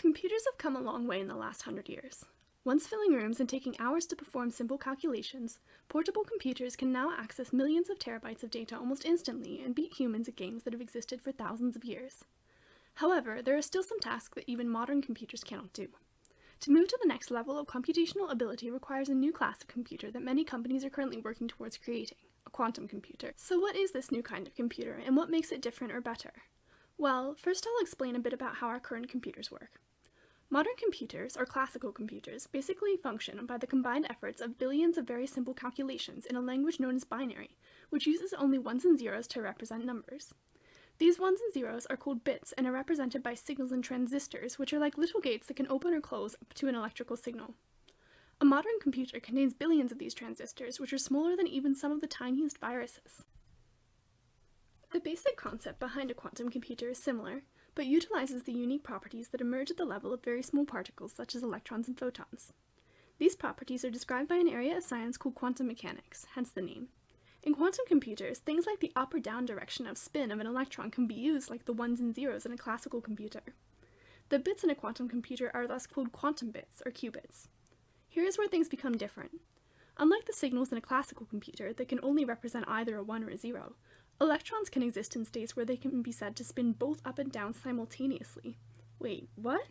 Computers have come a long way in the last 100 years. Once filling rooms and taking hours to perform simple calculations, portable computers can now access millions of terabytes of data almost instantly and beat humans at games that have existed for thousands of years. However, there are still some tasks that even modern computers cannot do. To move to the next level of computational ability requires a new class of computer that many companies are currently working towards creating, a quantum computer. So what is this new kind of computer, and what makes it different or better? Well, first I'll explain a bit about how our current computers work. Modern computers, or classical computers, basically function by the combined efforts of billions of very simple calculations in a language known as binary, which uses only ones and zeros to represent numbers. These ones and zeros are called bits and are represented by signals and transistors, which are like little gates that can open or close up to an electrical signal. A modern computer contains billions of these transistors, which are smaller than even some of the tiniest viruses. The basic concept behind a quantum computer is similar, but utilizes the unique properties that emerge at the level of very small particles such as electrons and photons. These properties are described by an area of science called quantum mechanics, hence the name. In quantum computers, things like the up or down direction of spin of an electron can be used like the ones and zeros in a classical computer. The bits in a quantum computer are thus called quantum bits, or qubits. Here is where things become different. Unlike the signals in a classical computer that can only represent either a 1 or a 0, electrons can exist in states where they can be said to spin both up and down simultaneously. Wait, what?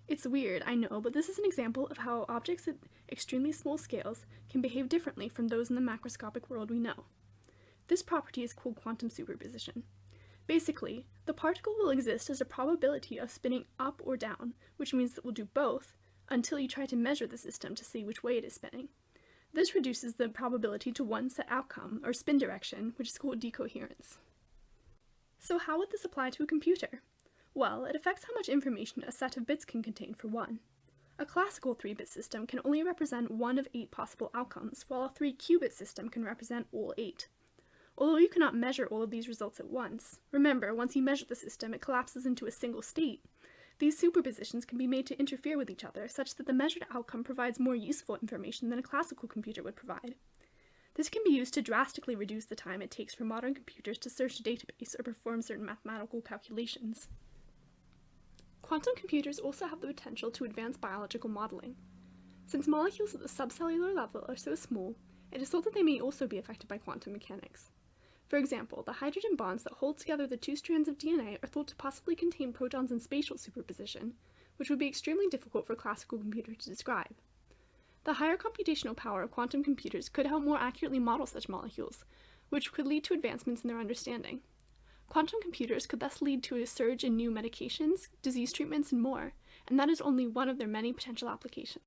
It's weird, I know, but this is an example of how objects at extremely small scales can behave differently from those in the macroscopic world we know. This property is called quantum superposition. Basically, the particle will exist as a probability of spinning up or down, which means it will do both, until you try to measure the system to see which way it is spinning. This reduces the probability to one set outcome, or spin direction, which is called decoherence. So how would this apply to a computer? Well, it affects how much information a set of bits can contain for one. A classical 3-bit system can only represent one of 8 possible outcomes, while a 3-qubit system can represent all 8. Although you cannot measure all of these results at once, remember, once you measure the system, it collapses into a single state. These superpositions can be made to interfere with each other, such that the measured outcome provides more useful information than a classical computer would provide. This can be used to drastically reduce the time it takes for modern computers to search a database or perform certain mathematical calculations. Quantum computers also have the potential to advance biological modeling. Since molecules at the subcellular level are so small, it is thought that they may also be affected by quantum mechanics. For example, the hydrogen bonds that hold together the 2 strands of DNA are thought to possibly contain protons in spatial superposition, which would be extremely difficult for a classical computer to describe. The higher computational power of quantum computers could help more accurately model such molecules, which could lead to advancements in their understanding. Quantum computers could thus lead to a surge in new medications, disease treatments, and more, and that is only one of their many potential applications.